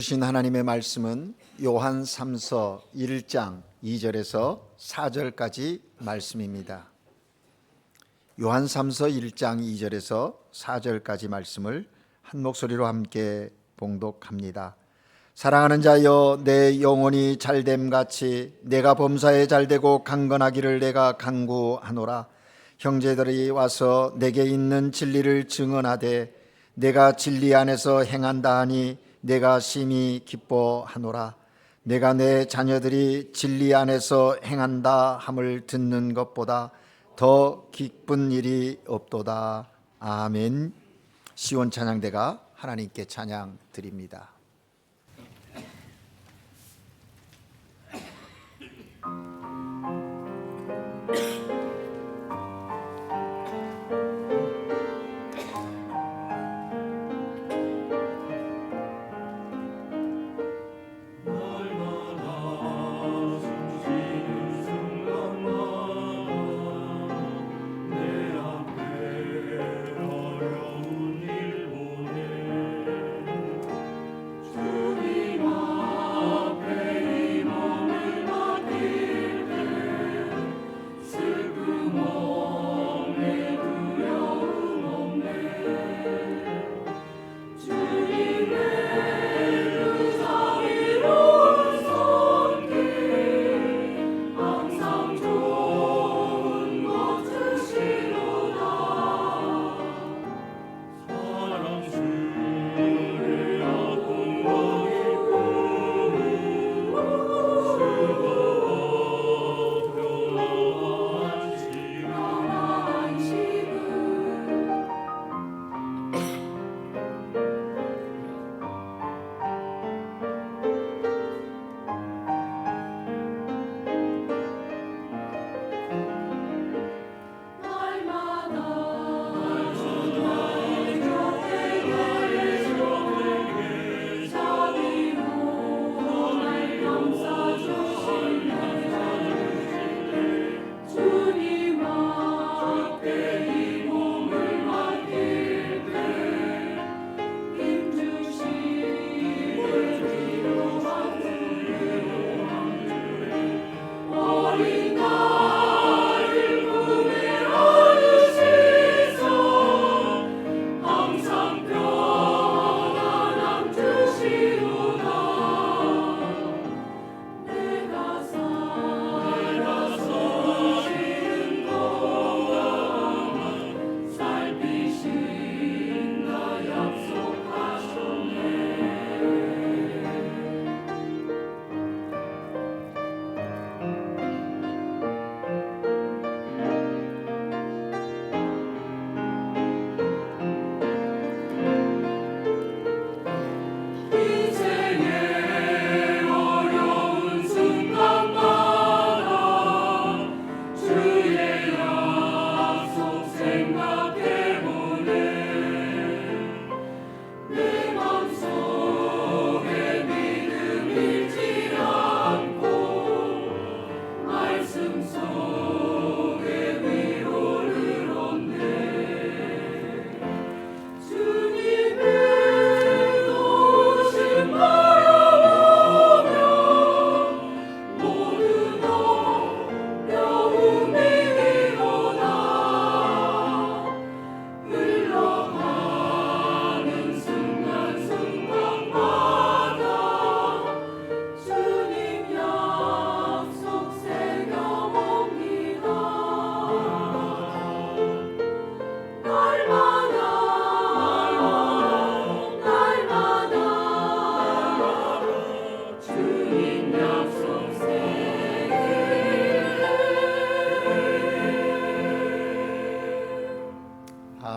주신 하나님의 말씀은 요한 3서 1장 2절에서 4절까지 말씀입니다. 요한 3서 1장 2절에서 4절까지 말씀을 한 목소리로 함께 봉독합니다. 사랑하는 자여, 내 영혼이 잘됨 같이 내가 범사에 잘되고 강건하기를 내가 간구하노라. 형제들이 와서 내게 있는 진리를 증언하되 내가 진리 안에서 행한다 하니 내가 심히 기뻐하노라. 내가 내 자녀들이 진리 안에서 행한다 함을 듣는 것보다 더 기쁜 일이 없도다. 아멘. 시온 찬양대가 하나님께 찬양 드립니다.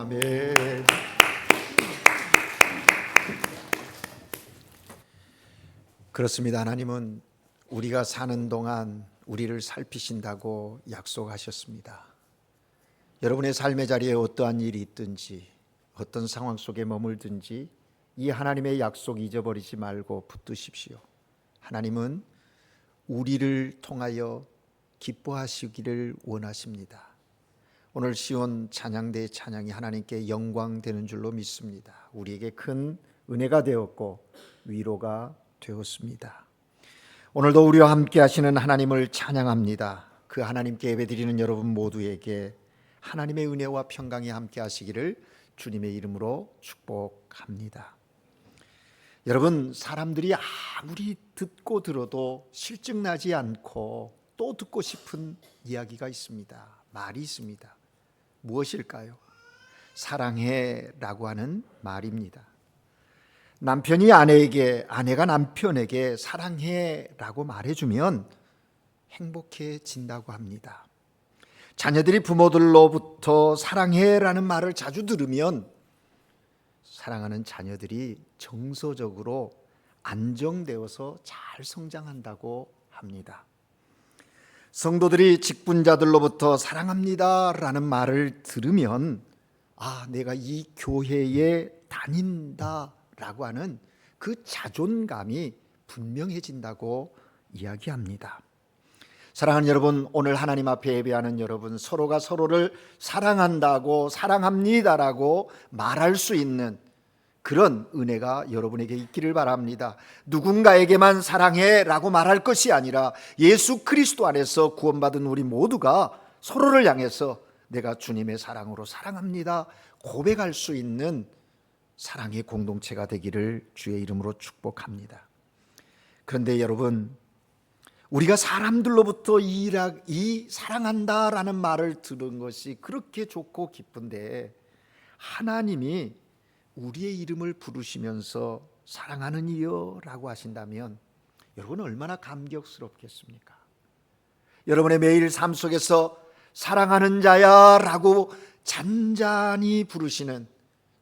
아멘. 그렇습니다. 하나님은 우리가 사는 동안 우리를 살피신다고 약속하셨습니다. 여러분의 삶의 자리에 어떠한 일이 있든지 어떤 상황 속에 머물든지 이 하나님의 약속 잊어버리지 말고 붙드십시오. 하나님은 우리를 통하여 기뻐하시기를 원하십니다. 오늘 시온 찬양대의 찬양이 하나님께 영광되는 줄로 믿습니다. 우리에게 큰 은혜가 되었고 위로가 되었습니다. 오늘도 우리와 함께 하시는 하나님을 찬양합니다. 그 하나님께 예배드리는 여러분 모두에게 하나님의 은혜와 평강이 함께 하시기를 주님의 이름으로 축복합니다. 여러분, 사람들이 아무리 듣고 들어도 실증나지 않고 또 듣고 싶은 이야기가 있습니다. 말이 있습니다. 무엇일까요? 사랑해라고 하는 말입니다. 남편이 아내에게, 아내가 남편에게 사랑해라고 말해주면 행복해진다고 합니다. 자녀들이 부모들로부터 사랑해라는 말을 자주 들으면 사랑하는 자녀들이 정서적으로 안정되어서 잘 성장한다고 합니다. 성도들이 직분자들로부터 사랑합니다라는 말을 들으면 내가 이 교회에 다닌다라고 하는 그 자존감이 분명해진다고 이야기합니다. 사랑하는 여러분, 오늘 하나님 앞에 예배하는 여러분, 서로가 서로를 사랑한다고, 사랑합니다라고 말할 수 있는 그런 은혜가 여러분에게 있기를 바랍니다. 누군가에게만 사랑해라고 말할 것이 아니라 예수 그리스도 안에서 구원받은 우리 모두가 서로를 향해서 내가 주님의 사랑으로 사랑합니다 고백할 수 있는 사랑의 공동체가 되기를 주의 이름으로 축복합니다. 그런데 여러분, 우리가 사람들로부터 이 사랑한다라는 말을 들은 것이 그렇게 좋고 기쁜데 하나님이 우리의 이름을 부르시면서 사랑하는 이여라고 하신다면 여러분 얼마나 감격스럽겠습니까? 여러분의 매일 삶 속에서 사랑하는 자야라고 잔잔히 부르시는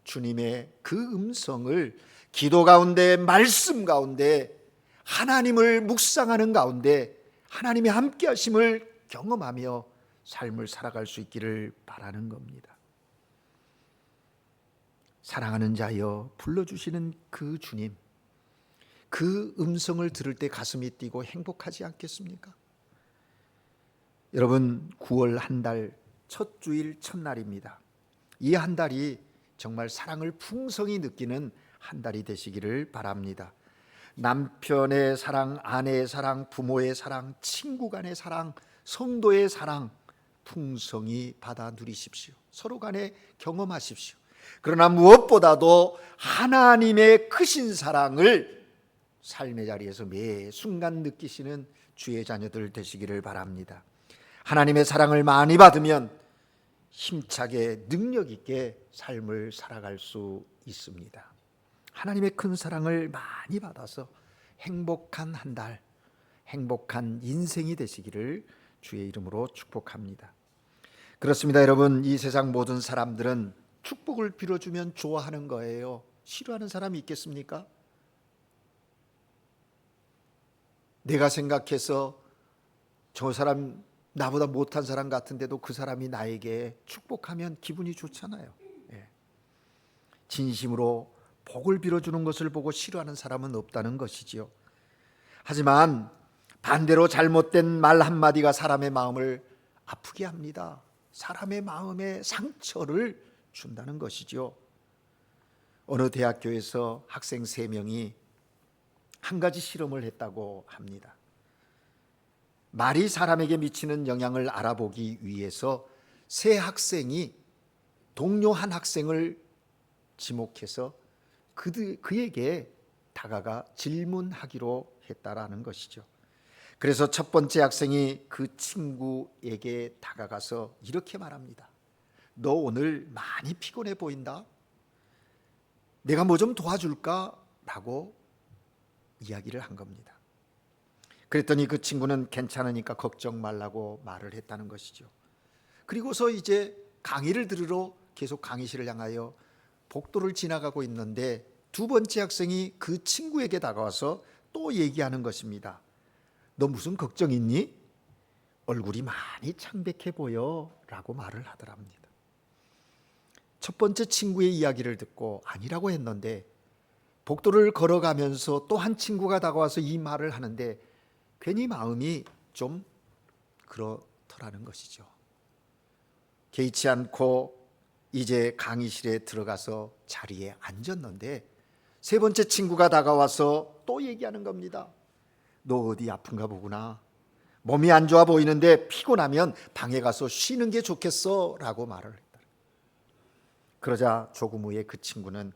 주님의 그 음성을 기도 가운데, 말씀 가운데, 하나님을 묵상하는 가운데 하나님의 함께 하심을 경험하며 삶을 살아갈 수 있기를 바라는 겁니다. 사랑하는 자여 불러주시는 그 주님, 그 음성을 들을 때 가슴이 뛰고 행복하지 않겠습니까? 여러분, 9월 한 달 첫 주일 첫날입니다. 이 한 달이 정말 사랑을 풍성히 느끼는 한 달이 되시기를 바랍니다. 남편의 사랑, 아내의 사랑, 부모의 사랑, 친구 간의 사랑, 성도의 사랑 풍성히 받아 누리십시오. 서로 간에 경험하십시오. 그러나 무엇보다도 하나님의 크신 사랑을 삶의 자리에서 매 순간 느끼시는 주의 자녀들 되시기를 바랍니다. 하나님의 사랑을 많이 받으면 힘차게 능력 있게 삶을 살아갈 수 있습니다. 하나님의 큰 사랑을 많이 받아서 행복한 한 달, 행복한 인생이 되시기를 주의 이름으로 축복합니다. 그렇습니다. 여러분, 이 세상 모든 사람들은 축복을 빌어주면 좋아하는 거예요. 싫어하는 사람이 있겠습니까? 내가 생각해서 저 사람 나보다 못한 사람 같은데도 그 사람이 나에게 축복하면 기분이 좋잖아요. 진심으로 복을 빌어주는 것을 보고 싫어하는 사람은 없다는 것이지요. 하지만 반대로 잘못된 말 한마디가 사람의 마음을 아프게 합니다. 사람의 마음에 상처를 준다는 것이죠. 어느 대학교에서 학생 3명이 한 가지 실험을 했다고 합니다. 말이 사람에게 미치는 영향을 알아보기 위해서 3 학생이 동료 한 학생을 지목해서 그에게 다가가 질문하기로 했다라는 것이죠. 그래서 첫 번째 학생이 그 친구에게 다가가서 이렇게 말합니다. 너 오늘 많이 피곤해 보인다. 내가 뭐 좀 도와줄까? 라고 이야기를 한 겁니다. 그랬더니 그 친구는 괜찮으니까 걱정 말라고 말을 했다는 것이죠. 그리고서 이제 강의를 들으러 계속 강의실을 향하여 복도를 지나가고 있는데 두 번째 학생이 그 친구에게 다가와서 또 얘기하는 것입니다. 너 무슨 걱정 있니? 얼굴이 많이 창백해 보여 라고 말을 하더랍니다. 첫 번째 친구의 이야기를 듣고 아니라고 했는데 복도를 걸어가면서 또 한 친구가 다가와서 이 말을 하는데 괜히 마음이 좀 그렇더라는 것이죠. 개의치 않고 이제 강의실에 들어가서 자리에 앉았는데 세 번째 친구가 다가와서 또 얘기하는 겁니다. 너 어디 아픈가 보구나. 몸이 안 좋아 보이는데 피곤하면 방에 가서 쉬는 게 좋겠어 라고 말을 했다. 그러자 조금 후에 그 친구는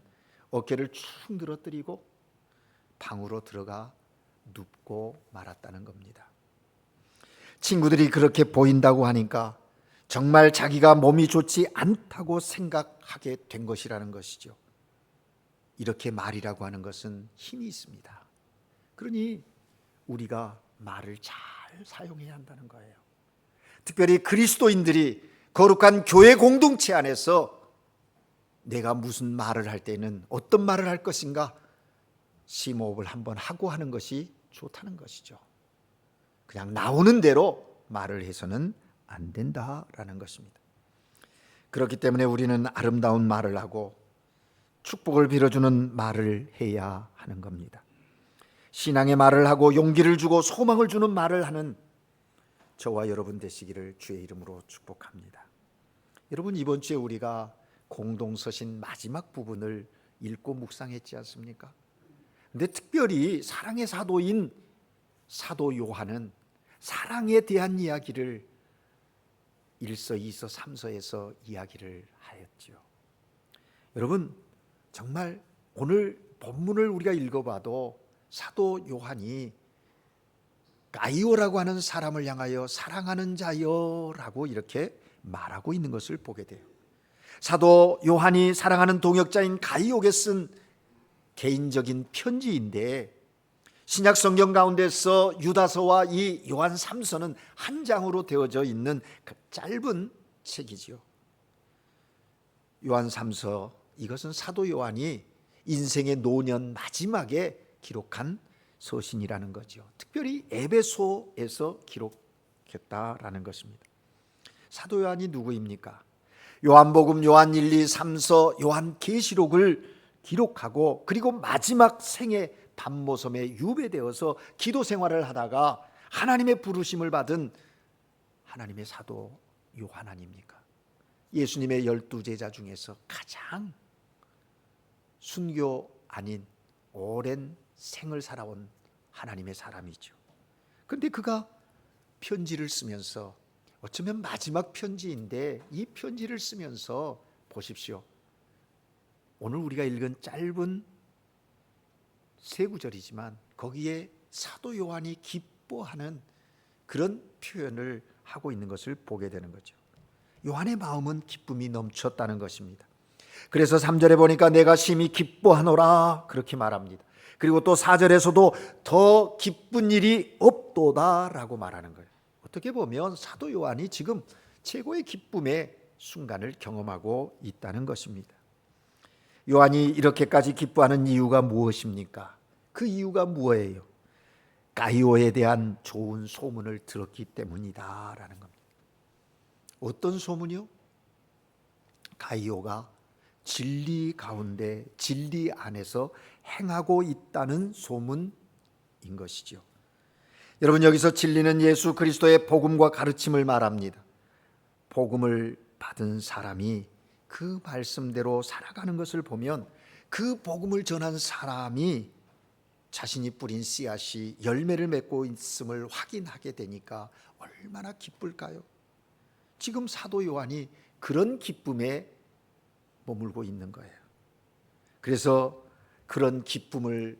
어깨를 축 늘어뜨리고 방으로 들어가 눕고 말았다는 겁니다. 친구들이 그렇게 보인다고 하니까 정말 자기가 몸이 좋지 않다고 생각하게 된 것이라는 것이죠. 이렇게 말이라고 하는 것은 힘이 있습니다. 그러니 우리가 말을 잘 사용해야 한다는 거예요. 특별히 그리스도인들이 거룩한 교회 공동체 안에서 내가 무슨 말을 할 때는 어떤 말을 할 것인가 심호흡을 한번 하고 하는 것이 좋다는 것이죠. 그냥 나오는 대로 말을 해서는 안 된다라는 것입니다. 그렇기 때문에 우리는 아름다운 말을 하고 축복을 빌어주는 말을 해야 하는 겁니다. 신앙의 말을 하고 용기를 주고 소망을 주는 말을 하는 저와 여러분 되시기를 주의 이름으로 축복합니다. 여러분, 이번 주에 우리가 공동서신 마지막 부분을 읽고 묵상했지 않습니까? 근데 특별히 사랑의 사도인 사도 요한은 사랑에 대한 이야기를 1서, 2서, 3서에서 이야기를 하였죠. 여러분, 정말 오늘 본문을 우리가 읽어봐도 사도 요한이 가이오라고 하는 사람을 향하여 사랑하는 자여라고 이렇게 말하고 있는 것을 보게 돼요. 사도 요한이 사랑하는 동역자인 가이오에게 쓴 개인적인 편지인데 신약 성경 가운데서 유다서와 이 요한 3서는 한 장으로 되어져 있는 그 짧은 책이지요. 요한 3서, 이것은 사도 요한이 인생의 노년 마지막에 기록한 서신이라는 거죠. 특별히 에베소에서 기록했다라는 것입니다. 사도 요한이 누구입니까? 요한복음, 요한 1, 2, 3서, 요한 계시록을 기록하고 그리고 마지막 생애 밤모섬에 유배되어서 기도 생활을 하다가 하나님의 부르심을 받은 하나님의 사도 요한 아닙니까? 예수님의 12제자 중에서 가장 순교 아닌 오랜 생을 살아온 하나님의 사람이죠. 그런데 그가 편지를 쓰면서 어쩌면 마지막 편지인데 이 편지를 쓰면서 보십시오. 오늘 우리가 읽은 짧은 세 구절이지만 거기에 사도 요한이 기뻐하는 그런 표현을 하고 있는 것을 보게 되는 거죠. 요한의 마음은 기쁨이 넘쳤다는 것입니다. 그래서 3절에 보니까 내가 심히 기뻐하노라 그렇게 말합니다. 그리고 또 4절에서도 더 기쁜 일이 없도다라고 말하는 거예요. 어떻게 보면 사도 요한이 지금 최고의 기쁨의 순간을 경험하고 있다는 것입니다. 요한이 이렇게까지 기뻐하는 이유가 무엇입니까? 그 이유가 뭐예요? 가이오에 대한 좋은 소문을 들었기 때문이다라는 겁니다. 어떤 소문이요? 가이오가 진리 가운데 진리 안에서 행하고 있다는 소문인 것이죠. 여러분, 여기서 진리는 예수 그리스도의 복음과 가르침을 말합니다. 복음을 받은 사람이 그 말씀대로 살아가는 것을 보면 그 복음을 전한 사람이 자신이 뿌린 씨앗이 열매를 맺고 있음을 확인하게 되니까 얼마나 기쁠까요? 지금 사도 요한이 그런 기쁨에 머물고 있는 거예요. 그래서 그런 기쁨을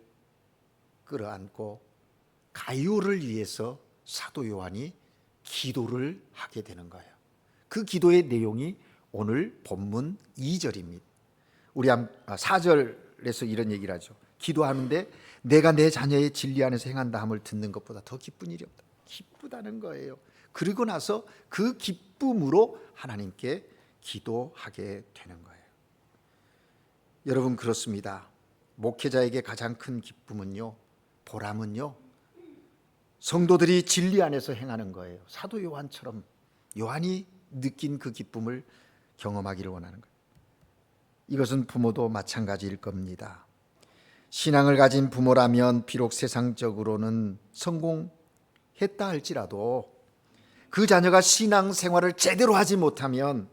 끌어안고 가이오를 위해서 사도 요한이 기도를 하게 되는 거예요. 그 기도의 내용이 오늘 본문 2절입니다. 우리 4절에서 이런 얘기를 하죠. 기도하는데 내가 내 자녀의 진리 안에서 행한다 함을 듣는 것보다 더 기쁜 일이 없다. 기쁘다는 거예요. 그리고 나서 그 기쁨으로 하나님께 기도하게 되는 거예요. 여러분, 그렇습니다. 목회자에게 가장 큰 기쁨은요, 보람은요, 성도들이 진리 안에서 행하는 거예요. 사도 요한처럼 요한이 느낀 그 기쁨을 경험하기를 원하는 거예요. 이것은 부모도 마찬가지일 겁니다. 신앙을 가진 부모라면 비록 세상적으로는 성공했다 할지라도 그 자녀가 신앙 생활을 제대로 하지 못하면,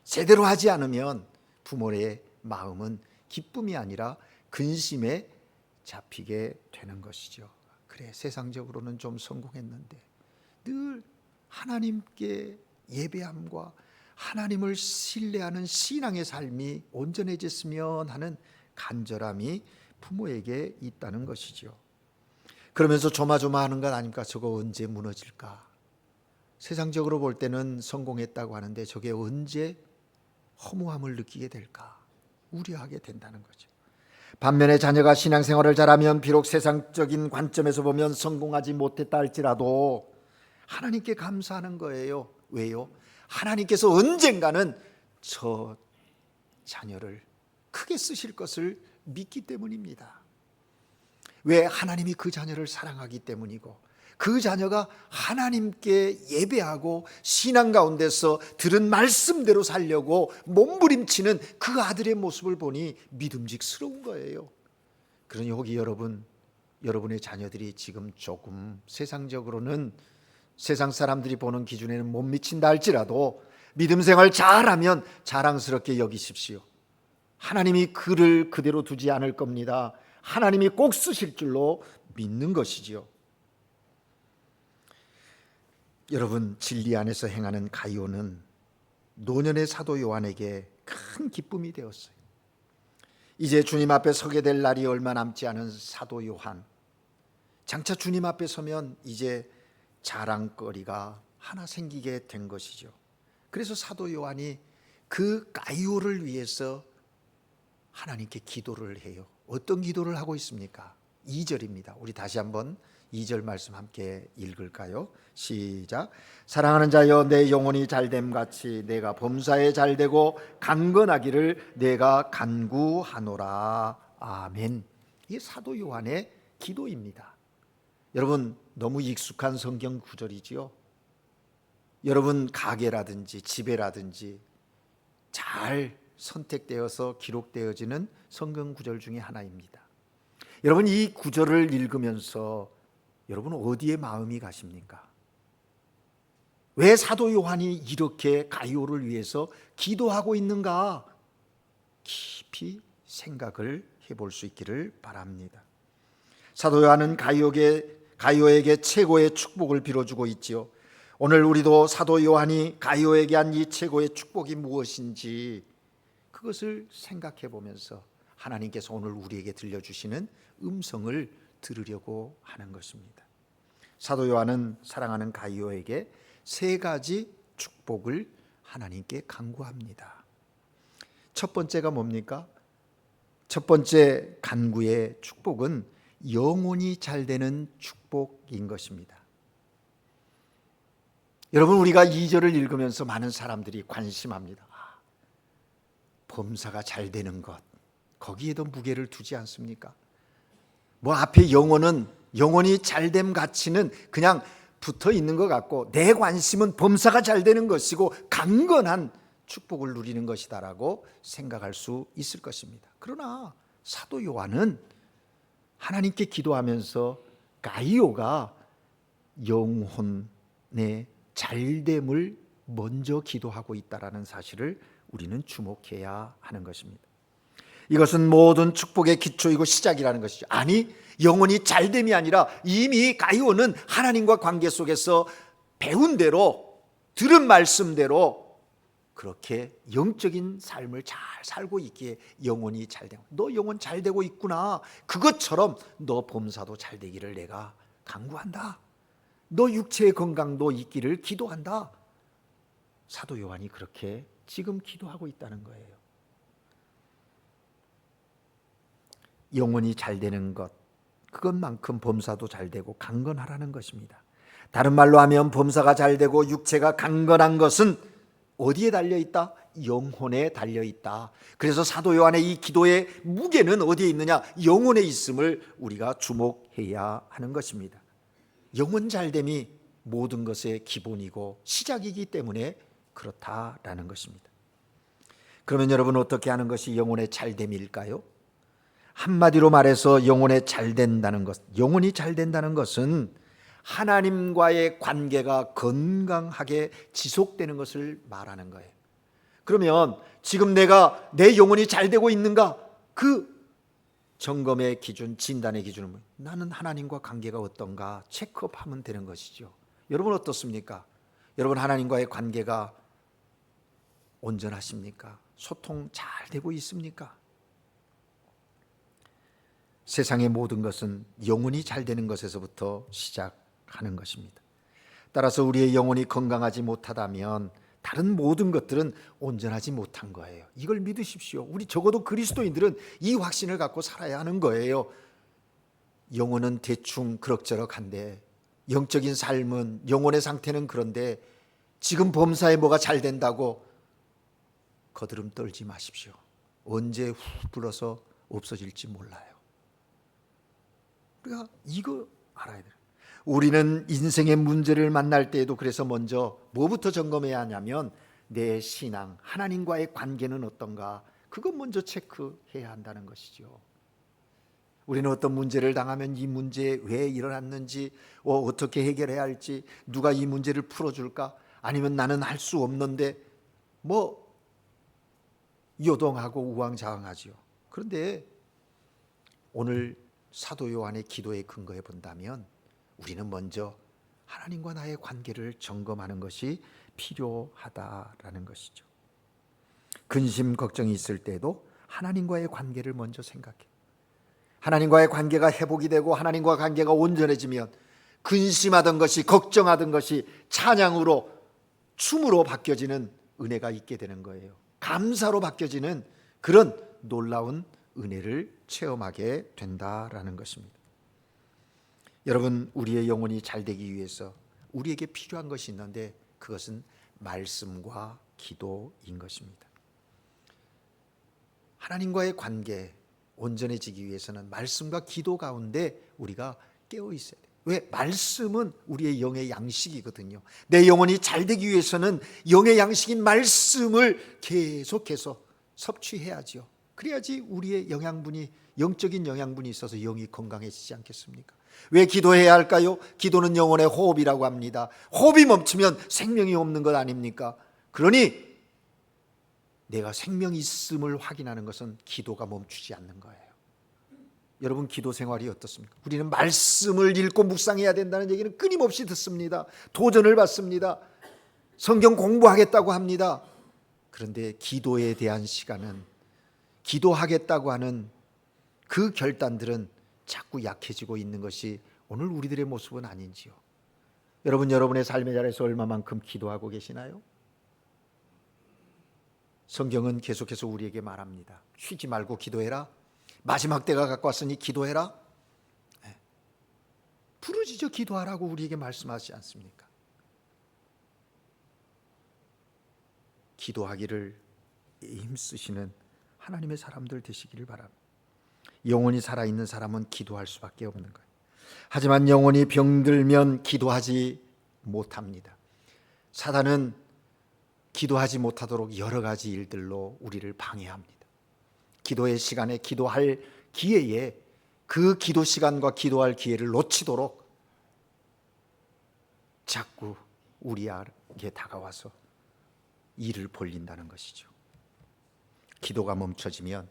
제대로 하지 않으면 부모의 마음은 기쁨이 아니라 근심에 잡히게 되는 것이죠. 그래, 세상적으로는 좀 성공했는데 늘 하나님께 예배함과 하나님을 신뢰하는 신앙의 삶이 온전해졌으면 하는 간절함이 부모에게 있다는 것이죠. 그러면서 조마조마하는 것 아닙니까? 저거 언제 무너질까? 세상적으로 볼 때는 성공했다고 하는데 저게 언제 허무함을 느끼게 될까? 우려하게 된다는 거죠. 반면에 자녀가 신앙생활을 잘하면 비록 세상적인 관점에서 보면 성공하지 못했다 할지라도 하나님께 감사하는 거예요. 왜요? 하나님께서 언젠가는 저 자녀를 크게 쓰실 것을 믿기 때문입니다. 왜? 하나님이 그 자녀를 사랑하기 때문이고 그 자녀가 하나님께 예배하고 신앙 가운데서 들은 말씀대로 살려고 몸부림치는 그 아들의 모습을 보니 믿음직스러운 거예요. 그러니 혹이 여러분의 자녀들이 지금 조금 세상적으로는 세상 사람들이 보는 기준에는 못 미친다 할지라도 믿음 생활 잘하면 자랑스럽게 여기십시오. 하나님이 그를 그대로 두지 않을 겁니다. 하나님이 꼭 쓰실 줄로 믿는 것이지요. 여러분, 진리 안에서 행하는 가이오는 노년의 사도 요한에게 큰 기쁨이 되었어요. 이제 주님 앞에 서게 될 날이 얼마 남지 않은 사도 요한, 장차 주님 앞에 서면 이제 자랑거리가 하나 생기게 된 것이죠. 그래서 사도 요한이 그 가이오를 위해서 하나님께 기도를 해요. 어떤 기도를 하고 있습니까? 2절입니다. 우리 다시 한번 2절 말씀 함께 읽을까요? 시작. 사랑하는 자여, 내 영혼이 잘됨같이 내가 범사에 잘되고 강건하기를 내가 간구하노라. 아멘. 이게 사도 요한의 기도입니다. 여러분, 너무 익숙한 성경 구절이지요. 여러분 가게라든지 집에라든지 잘 선택되어서 기록되어지는 성경 구절 중에 하나입니다. 여러분, 이 구절을 읽으면서 여러분 어디에 마음이 가십니까? 왜 사도 요한이 이렇게 가이오를 위해서 기도하고 있는가? 깊이 생각을 해볼 수 있기를 바랍니다. 사도 요한은 가이오에게 최고의 축복을 빌어주고 있지요. 오늘 우리도 사도 요한이 가이오에게 한 이 최고의 축복이 무엇인지 그것을 생각해 보면서 하나님께서 오늘 우리에게 들려주시는 음성을 들으려고 하는 것입니다. 사도 요한은 사랑하는 가이오에게 3가지 축복을 하나님께 간구합니다. 첫 번째가 뭡니까? 첫 번째 간구의 축복은 영혼이 잘 되는 축복인 것입니다. 여러분, 우리가 2절을 읽으면서 많은 사람들이 관심합니다. 범사가 잘 되는 것, 거기에도 무게를 두지 않습니까? 뭐 앞에 영혼이 잘됨 가치는 그냥 붙어 있는 것 같고 내 관심은 범사가 잘 되는 것이고 강건한 축복을 누리는 것이다라고 생각할 수 있을 것입니다. 그러나 사도 요한은 하나님께 기도하면서 가이오가 영혼의 잘됨을 먼저 기도하고 있다라는 사실을 우리는 주목해야 하는 것입니다. 이것은 모든 축복의 기초이고 시작이라는 것이죠. 아니, 영혼이 잘됨이 아니라 이미 가이오는 하나님과 관계 속에서 배운 대로, 들은 말씀대로 그렇게 영적인 삶을 잘 살고 있기에 영혼이 잘되고, 너 영혼 잘되고 있구나, 그것처럼 너 범사도 잘되기를 내가 간구한다, 너 육체의 건강도 있기를 기도한다. 사도 요한이 그렇게 지금 기도하고 있다는 거예요. 영혼이 잘 되는 것, 그것만큼 범사도 잘 되고 강건하라는 것입니다. 다른 말로 하면 범사가 잘 되고 육체가 강건한 것은 어디에 달려있다? 영혼에 달려있다. 그래서 사도 요한의 이 기도의 무게는 어디에 있느냐? 영혼에 있음을 우리가 주목해야 하는 것입니다. 영혼 잘됨이 모든 것의 기본이고 시작이기 때문에 그렇다라는 것입니다. 그러면 여러분, 어떻게 하는 것이 영혼의 잘됨일까요? 한마디로 말해서 영혼이 잘 된다는 것은 하나님과의 관계가 건강하게 지속되는 것을 말하는 거예요. 그러면 지금 내가 내 영혼이 잘 되고 있는가? 그 점검의 기준, 진단의 기준은 뭐예요? 나는 하나님과 관계가 어떤가 체크업하면 되는 것이죠. 여러분 어떻습니까? 여러분 하나님과의 관계가 온전하십니까? 소통 잘 되고 있습니까? 세상의 모든 것은 영혼이 잘 되는 것에서부터 시작하는 것입니다. 따라서 우리의 영혼이 건강하지 못하다면 다른 모든 것들은 온전하지 못한 거예요. 이걸 믿으십시오. 우리 적어도 그리스도인들은 이 확신을 갖고 살아야 하는 거예요. 영혼은 대충 그럭저럭한데, 영적인 삶은, 영혼의 상태는 그런데 지금 범사에 뭐가 잘 된다고 거드름 떨지 마십시오. 언제 훅 불어서 없어질지 몰라요. 우리가 이거 알아야 돼요. 우리는 인생의 문제를 만날 때에도 그래서 먼저 뭐부터 점검해야 하냐면 내 신앙, 하나님과의 관계는 어떤가, 그것 먼저 체크해야 한다는 것이죠. 우리는 어떤 문제를 당하면 이 문제에 왜 일어났는지, 어떻게 해결해야 할지, 누가 이 문제를 풀어줄까, 아니면 나는 할 수 없는데 요동하고 우왕좌왕하죠. 그런데 오늘 사도 요한의 기도에 근거해 본다면 우리는 먼저 하나님과 나의 관계를 점검하는 것이 필요하다라는 것이죠. 근심 걱정이 있을 때도 하나님과의 관계를 먼저 생각해. 하나님과의 관계가 회복이 되고 하나님과 관계가 온전해지면 근심하던 것이, 걱정하던 것이 찬양으로, 춤으로 바뀌어지는 은혜가 있게 되는 거예요. 감사로 바뀌어지는 그런 놀라운 은혜를 체험하게 된다라는 것입니다. 여러분, 우리의 영혼이 잘 되기 위해서 우리에게 필요한 것이 있는데 그것은 말씀과 기도인 것입니다. 하나님과의 관계 온전해지기 위해서는 말씀과 기도 가운데 우리가 깨어 있어야 돼요. 왜? 말씀은 우리의 영의 양식이거든요. 내 영혼이 잘 되기 위해서는 영의 양식인 말씀을 계속해서 섭취해야죠. 그래야지 우리의 영양분이, 영적인 영양분이 있어서 영이 건강해지지 않겠습니까? 왜 기도해야 할까요? 기도는 영혼의 호흡이라고 합니다. 호흡이 멈추면 생명이 없는 것 아닙니까? 그러니 내가 생명이 있음을 확인하는 것은 기도가 멈추지 않는 거예요. 여러분 기도 생활이 어떻습니까? 우리는 말씀을 읽고 묵상해야 된다는 얘기는 끊임없이 듣습니다. 도전을 받습니다. 성경 공부하겠다고 합니다. 그런데 기도에 대한 시간은, 기도하겠다고 하는 그 결단들은 자꾸 약해지고 있는 것이 오늘 우리들의 모습은 아닌지요? 여러분, 여러분의 삶의 자리에서 얼마만큼 기도하고 계시나요? 성경은 계속해서 우리에게 말합니다. 쉬지 말고 기도해라. 마지막 때가 가까웠으니 기도해라. 부르짖어 기도하라고 우리에게 말씀하지 않습니까? 기도하기를 힘쓰시는 하나님의 사람들 되시기를 바랍니다. 영혼이 살아있는 사람은 기도할 수밖에 없는 거예요. 하지만 영혼이 병들면 기도하지 못합니다. 사단은 기도하지 못하도록 여러 가지 일들로 우리를 방해합니다. 기도의 시간에, 기도할 기회에 그 기도 시간과 기도할 기회를 놓치도록 자꾸 우리에게 다가와서 일을 벌린다는 것이죠. 기도가 멈춰지면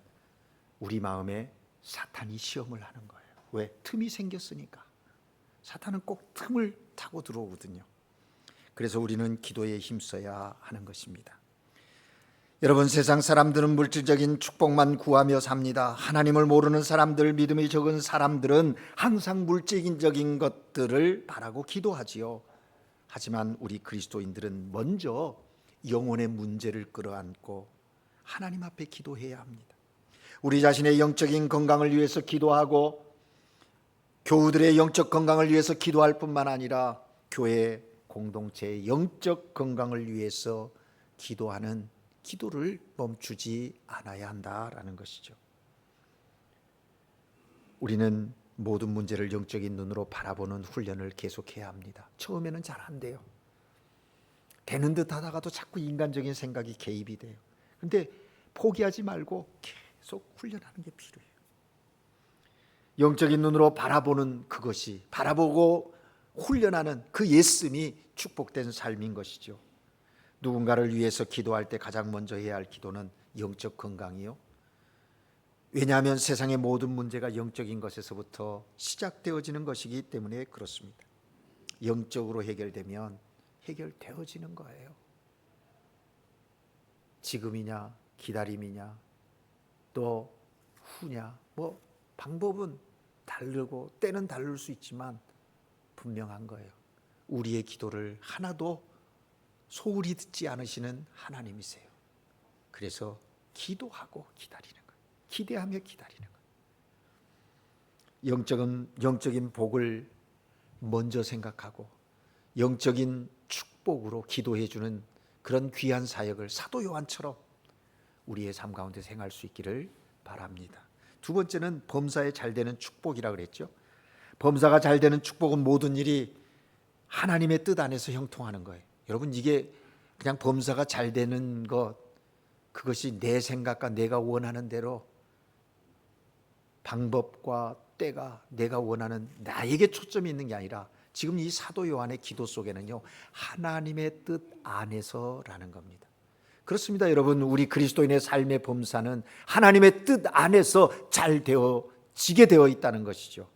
우리 마음에 사탄이 시험을 하는 거예요. 왜? 틈이 생겼으니까. 사탄은 꼭 틈을 타고 들어오거든요. 그래서 우리는 기도에 힘써야 하는 것입니다. 여러분, 세상 사람들은 물질적인 축복만 구하며 삽니다. 하나님을 모르는 사람들, 믿음이 적은 사람들은 항상 물질적인 것들을 바라고 기도하지요. 하지만 우리 그리스도인들은 먼저 영혼의 문제를 끌어안고 하나님 앞에 기도해야 합니다. 우리 자신의 영적인 건강을 위해서 기도하고 교우들의 영적 건강을 위해서 기도할 뿐만 아니라 교회 공동체의 영적 건강을 위해서 기도하는 기도를 멈추지 않아야 한다라는 것이죠. 우리는 모든 문제를 영적인 눈으로 바라보는 훈련을 계속해야 합니다. 처음에는 잘 안 돼요. 되는 듯 하다가도 자꾸 인간적인 생각이 개입이 돼요. 그런데 포기하지 말고 계속 훈련하는 게 필요해요. 영적인 눈으로 바라보는 그것이, 바라보고 훈련하는 그 예씀이 축복된 삶인 것이죠. 누군가를 위해서 기도할 때 가장 먼저 해야 할 기도는 영적 건강이요, 왜냐하면 세상의 모든 문제가 영적인 것에서부터 시작되어지는 것이기 때문에 그렇습니다. 영적으로 해결되면 해결되어지는 거예요. 지금이냐 기다림이냐 또 후냐 방법은 다르고 때는 다를 수 있지만 분명한 거예요. 우리의 기도를 하나도 소홀히 듣지 않으시는 하나님이세요. 그래서 기도하고 기다리는 거예요. 기대하며 기다리는 거예요. 영적인 복을 먼저 생각하고 영적인 축복으로 기도해 주는 그런 귀한 사역을 사도 요한처럼 우리의 삶 가운데 행할 수 있기를 바랍니다. 두 번째는 범사에 잘 되는 축복이라고 그랬죠. 범사가 잘 되는 축복은 모든 일이 하나님의 뜻 안에서 형통하는 거예요. 여러분, 이게 그냥 범사가 잘 되는 것, 그것이 내 생각과 내가 원하는 대로 방법과 때가 내가 원하는 나에게 초점이 있는 게 아니라 지금 이 사도 요한의 기도 속에는요, 하나님의 뜻 안에서라는 겁니다. 그렇습니다, 여러분. 우리 그리스도인의 삶의 범사는 하나님의 뜻 안에서 잘 되어지게 되어 있다는 것이죠.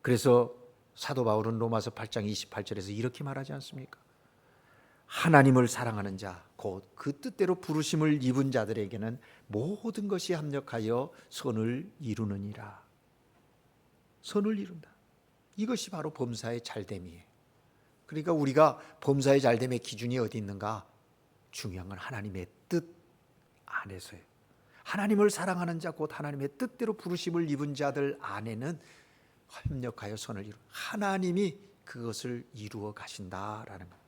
그래서 사도 바울은 로마서 8장 28절에서 이렇게 말하지 않습니까? 하나님을 사랑하는 자, 곧 그 뜻대로 부르심을 입은 자들에게는 모든 것이 합력하여 선을 이루느니라. 선을 이룬다. 이것이 바로 범사의 잘됨이에요. 그러니까 우리가 범사의 잘됨의 기준이 어디 있는가? 중요한 건 하나님의 뜻 안에서예요. 하나님을 사랑하는 자, 곧 하나님의 뜻대로 부르심을 입은 자들 안에는 협력하여 선을 이루. 하나님이 그것을 이루어 가신다라는 거예요.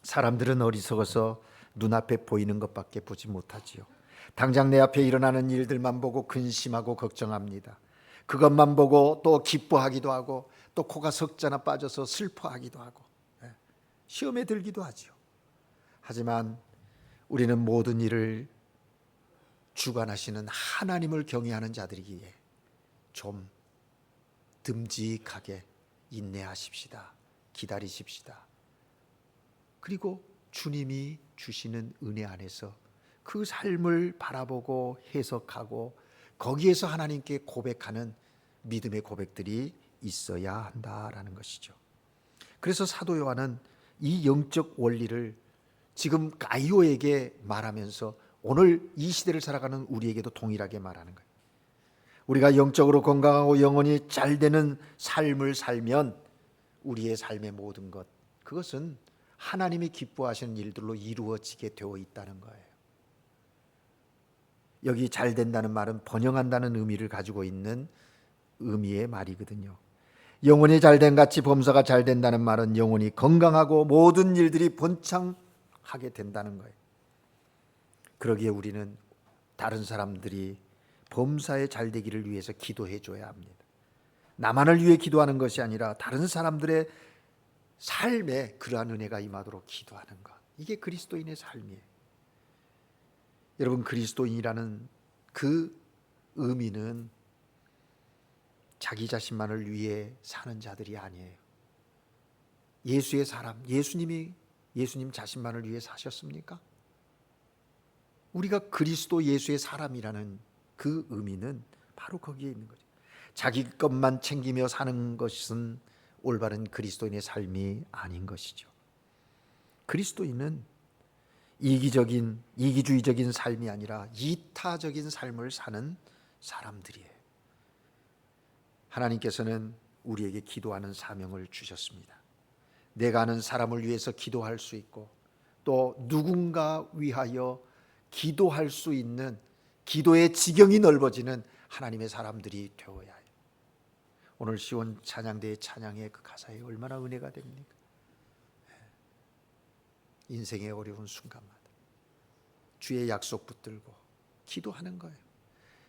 사람들은 어리석어서 눈앞에 보이는 것밖에 보지 못하지요. 당장 내 앞에 일어나는 일들만 보고 근심하고 걱정합니다. 그것만 보고 또 기뻐하기도 하고 또 코가 석자나 빠져서 슬퍼하기도 하고 시험에 들기도 하지요. 하지만 우리는 모든 일을 주관하시는 하나님을 경외하는 자들이기에 좀 듬직하게 인내하십시다. 기다리십시다. 그리고 주님이 주시는 은혜 안에서 그 삶을 바라보고 해석하고 거기에서 하나님께 고백하는 믿음의 고백들이 있어야 한다라는 것이죠. 그래서 사도 요한은 이 영적 원리를 지금 가이오에게 말하면서 오늘 이 시대를 살아가는 우리에게도 동일하게 말하는 거예요. 우리가 영적으로 건강하고 영혼이 잘 되는 삶을 살면 우리의 삶의 모든 것, 그것은 하나님이 기뻐하시는 일들로 이루어지게 되어 있다는 거예요. 여기 잘 된다는 말은 번영한다는 의미를 가지고 있는 의미의 말이거든요. 영혼이 잘된 같이 범사가 잘 된다는 말은 영혼이 건강하고 모든 일들이 번창하게 된다는 거예요. 그러기에 우리는 다른 사람들이 범사에 잘 되기를 위해서 기도해 줘야 합니다. 나만을 위해 기도하는 것이 아니라 다른 사람들의 삶에 그러한 은혜가 임하도록 기도하는 것, 이게 그리스도인의 삶이에요. 여러분, 그리스도인이라는 그 의미는 자기 자신만을 위해 사는 자들이 아니에요. 예수의 사람, 예수님 자신만을 위해 사셨습니까? 우리가 그리스도 예수의 사람이라는 그 의미는 바로 거기에 있는 거죠. 자기 것만 챙기며 사는 것은 올바른 그리스도인의 삶이 아닌 것이죠. 그리스도인은 이기주의적인 삶이 아니라 이타적인 삶을 사는 사람들이에요. 하나님께서는 우리에게 기도하는 사명을 주셨습니다. 내가 아는 사람을 위해서 기도할 수 있고 또 누군가 위하여 기도할 수 있는 기도의 지경이 넓어지는 하나님의 사람들이 되어야 해요. 오늘 시온 찬양대의 찬양의 그 가사에 얼마나 은혜가 됩니까? 인생의 어려운 순간마다 주의 약속 붙들고 기도하는 거예요.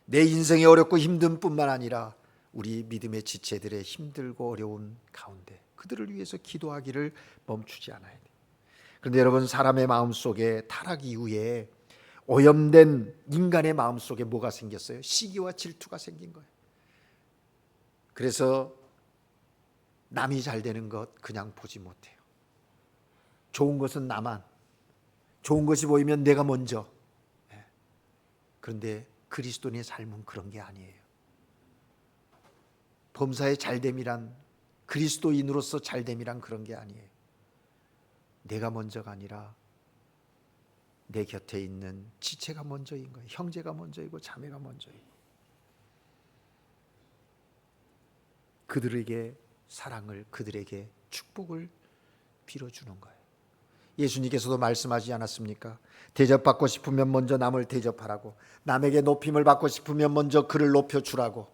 내 인생이 어렵고 힘든 뿐만 아니라 우리 믿음의 지체들의 힘들고 어려운 가운데 그들을 위해서 기도하기를 멈추지 않아야 돼요. 그런데 여러분, 사람의 마음속에 타락 이후에 오염된 인간의 마음속에 뭐가 생겼어요? 시기와 질투가 생긴 거예요. 그래서 남이 잘 되는 것 그냥 보지 못해요. 좋은 것은 나만, 좋은 것이 보이면 내가 먼저, 그런데 그리스도인의 삶은 그런 게 아니에요. 범사의 잘됨이란, 그리스도인으로서 잘됨이란 그런 게 아니에요. 내가 먼저가 아니라 내 곁에 있는 지체가 먼저인 거예요. 형제가 먼저이고 자매가 먼저이고, 그들에게 사랑을, 그들에게 축복을 빌어주는 거예요. 예수님께서도 말씀하지 않았습니까? 대접받고 싶으면 먼저 남을 대접하라고, 남에게 높임을 받고 싶으면 먼저 그를 높여주라고.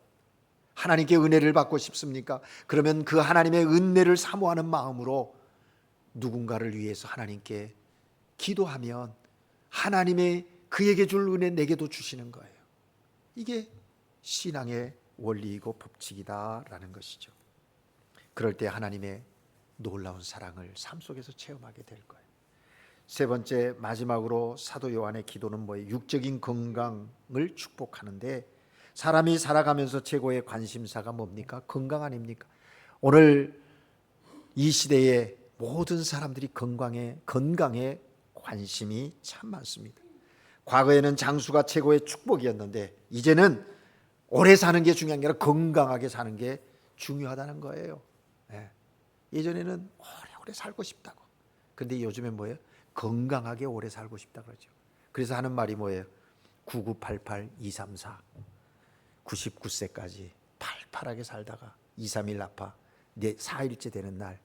하나님께 은혜를 받고 싶습니까? 그러면 그 하나님의 은혜를 사모하는 마음으로 누군가를 위해서 하나님께 기도하면 하나님의 그에게 줄 은혜 내게도 주시는 거예요. 이게 신앙의 원리이고 법칙이다라는 것이죠. 그럴 때 하나님의 놀라운 사랑을 삶 속에서 체험하게 될 거예요. 세 번째, 마지막으로 사도 요한의 기도는 뭐예요? 육적인 건강을 축복하는데, 사람이 살아가면서 최고의 관심사가 뭡니까? 건강 아닙니까? 오늘 이 시대에 모든 사람들이 건강에 관심이 참 많습니다. 과거에는 장수가 최고의 축복이었는데 이제는 오래 사는 게 중요한 게 아니라 건강하게 사는 게 중요하다는 거예요. 예전에는 오래 살고 싶다고, 그런데 요즘엔 뭐예요? 건강하게 오래 살고 싶다 그러죠. 그래서 하는 말이 뭐예요? 9988-234, 99세까지 팔팔하게 살다가 2, 3일 아파 4일째 되는 날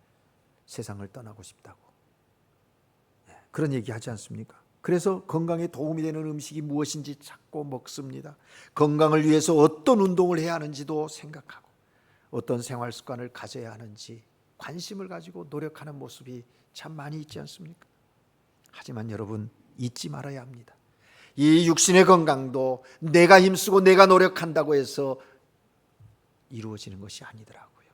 세상을 떠나고 싶다고, 그런 얘기 하지 않습니까? 그래서 건강에 도움이 되는 음식이 무엇인지 찾고 먹습니다. 건강을 위해서 어떤 운동을 해야 하는지도 생각하고, 어떤 생활 습관을 가져야 하는지 관심을 가지고 노력하는 모습이 참 많이 있지 않습니까? 하지만 여러분, 잊지 말아야 합니다. 이 육신의 건강도 내가 힘쓰고 내가 노력한다고 해서 이루어지는 것이 아니더라고요.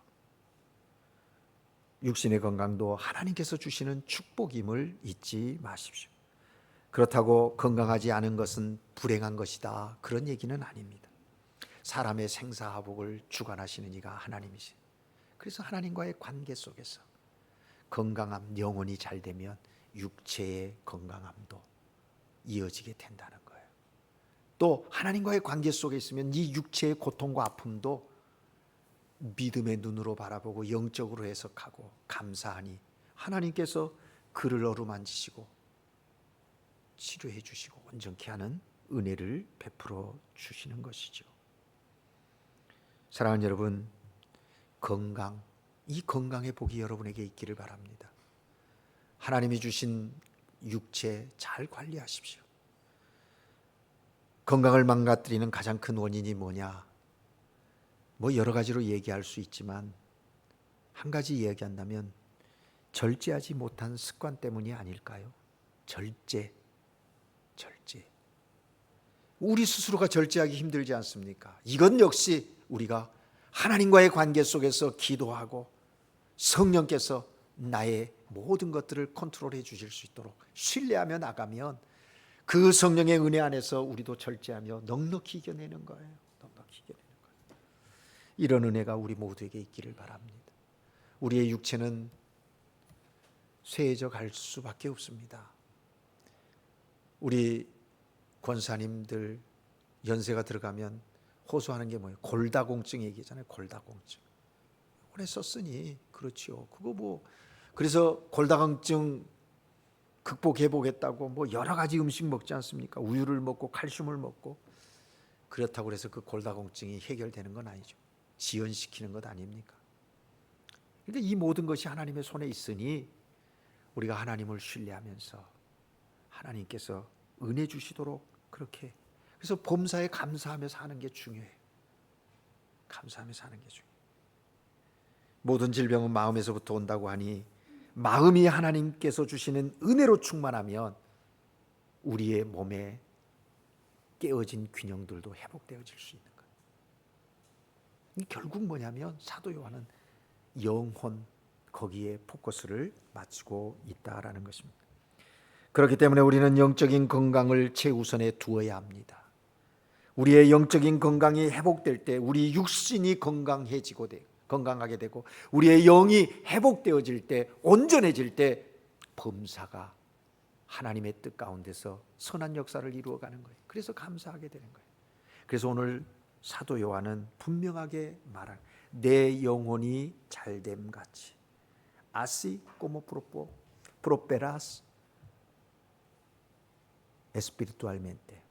육신의 건강도 하나님께서 주시는 축복임을 잊지 마십시오. 그렇다고 건강하지 않은 것은 불행한 것이다, 그런 얘기는 아닙니다. 사람의 생사화복을 주관하시는 이가 하나님이시. 그래서 하나님과의 관계 속에서 건강함, 영혼이 잘 되면 육체의 건강함도 이어지게 된다는 거예요. 또 하나님과의 관계 속에 있으면 이 육체의 고통과 아픔도 믿음의 눈으로 바라보고 영적으로 해석하고 감사하니 하나님께서 그를 어루만지시고 치료해 주시고 온전케 하는 은혜를 베풀어 주시는 것이죠. 사랑하는 여러분, 건강, 이 건강의 복이 여러분에게 있기를 바랍니다. 하나님이 주신 육체 잘 관리하십시오. 건강을 망가뜨리는 가장 큰 원인이 뭐냐? 뭐 여러 가지로 얘기할 수 있지만 한 가지 얘기한다면 절제하지 못한 습관 때문이 아닐까요? 절제. 우리 스스로가 절제하기 힘들지 않습니까? 이건 역시 우리가 하나님과의 관계 속에서 기도하고 성령께서 나의 모든 것들을 컨트롤해 주실 수 있도록 신뢰하며 나가면 그 성령의 은혜 안에서 우리도 절제하며 넉넉히 이겨내는 거예요. 이런 은혜가 우리 모두에게 있기를 바랍니다. 우리의 육체는 쇠해져 갈 수밖에 없습니다. 우리 권사님들 연세가 들어가면 호소하는 게 뭐예요? 골다공증 얘기잖아요. 골다공증. 오래 썼으니 그렇죠. 그거 뭐 그래서 골다공증 극복해 보겠다고 뭐 여러 가지 음식 먹지 않습니까? 우유를 먹고 칼슘을 먹고, 그렇다고 해서 그 골다공증이 해결되는 건 아니죠. 지연시키는 것 아닙니까? 그러니까 이 모든 것이 하나님의 손에 있으니 우리가 하나님을 신뢰하면서 하나님께서 은혜 주시도록 그렇게, 그래서 범사에 감사하며 사는 게 중요해요. 감사하며 사는 게 중요해요. 모든 질병은 마음에서부터 온다고 하니 마음이 하나님께서 주시는 은혜로 충만하면 우리의 몸에 깨어진 균형들도 회복되어질 수 있는 거예요. 결국 뭐냐면 사도 요한은 영혼, 거기에 포커스를 맞추고 있다라는 것입니다. 그렇기 때문에 우리는 영적인 건강을 최우선에 두어야 합니다. 우리의 영적인 건강이 회복될 때 우리 육신이 건강하게 되고 우리의 영이 회복되어질 때, 온전해질 때 범사가 하나님의 뜻 가운데서 선한 역사를 이루어가는 거예요. 그래서 감사하게 되는 거예요. 그래서 오늘 사도 요한은 분명하게 말한 내 영혼이 잘됨 같이 아시 como prosperas espiritualmente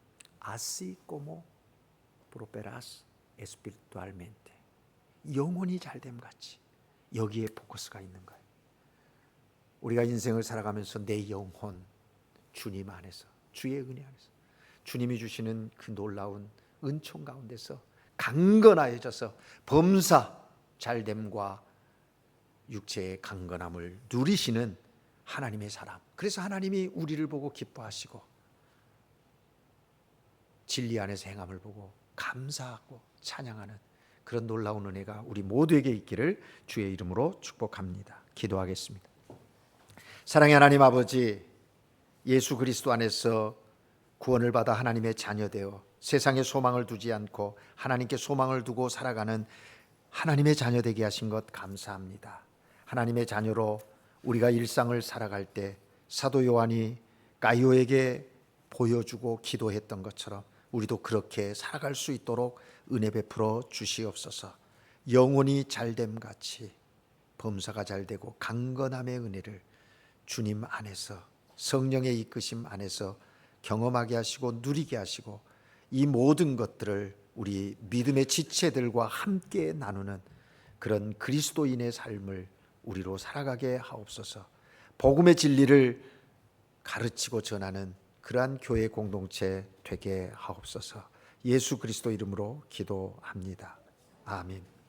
así como prosperas espiritualmente 영혼이 잘됨 같이 여기에 포커스가 있는 거예요. 우리가 인생을 살아가면서 내 영혼 주님 안에서 주의 은혜 안에서 주님이 주시는 그 놀라운 은총 가운데서 강건하여져서 범사 잘됨과 육체의 강건함을 누리시는 하나님의 사람. 그래서 하나님이 우리를 보고 기뻐하시고 진리 안에서 행함을 보고 감사하고 찬양하는 그런 놀라운 은혜가 우리 모두에게 있기를 주의 이름으로 축복합니다. 기도하겠습니다. 사랑의 하나님 아버지, 예수 그리스도 안에서 구원을 받아 하나님의 자녀되어 세상에 소망을 두지 않고 하나님께 소망을 두고 살아가는 하나님의 자녀 되게 하신 것 감사합니다. 하나님의 자녀로 우리가 일상을 살아갈 때 사도 요한이 가이오에게 보여주고 기도했던 것처럼 우리도 그렇게 살아갈 수 있도록 은혜 베풀어 주시옵소서. 영혼이 잘됨 같이 범사가 잘되고 강건함의 은혜를 주님 안에서 성령의 이끄심 안에서 경험하게 하시고 누리게 하시고 이 모든 것들을 우리 믿음의 지체들과 함께 나누는 그런 그리스도인의 삶을 우리로 살아가게 하옵소서. 복음의 진리를 가르치고 전하는 그러한 교회 공동체 되게 하옵소서. 예수 그리스도 이름으로 기도합니다. 아멘.